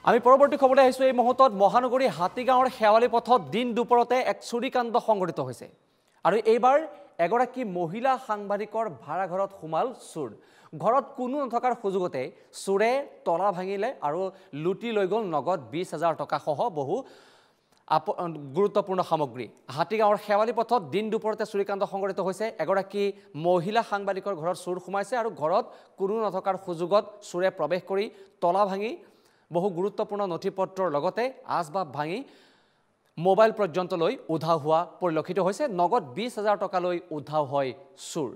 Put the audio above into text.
আমি পৰৱৰ্তী খবৰলৈ আহিছোঁ। এই মুহূৰ্তত মহানগৰী হাতীগাঁৱৰ শেৱালি পথত দিন দুপৰতে এক চুৰিকাণ্ড সংঘটিত হৈছে আৰু এইবাৰ এগৰাকী মহিলা সাংবাদিকৰ ভাড়াঘৰত সোমাল চোৰ। ঘৰত কোনো নথকাৰ সুযোগতে চোৰে তলা ভাঙিলে আৰু লুটি লৈ গ'ল নগদ 20,000 টকা সহ বহু গুৰুত্বপূৰ্ণ সামগ্ৰী। হাতীগাঁৱৰ শেৱালি পথত দিন দুপৰতে চুৰিকাণ্ড সংঘটিত হৈছে। এগৰাকী মহিলা সাংবাদিকৰ ঘৰত চোৰ সোমাইছে আৰু ঘৰত কোনো নথকাৰ সুযোগত চোৰে প্ৰৱেশ কৰি তলা ভাঙি বহু গুৰুত্বপূৰ্ণ নথিপত্ৰৰ লগতে আচবাব ভাঙি মোবাইল পৰ্যন্ত লৈ উধাও হোৱা পৰিলক্ষিত হৈছে। নগদ 20,000 টকা লৈ উধাও হয় চোৰ।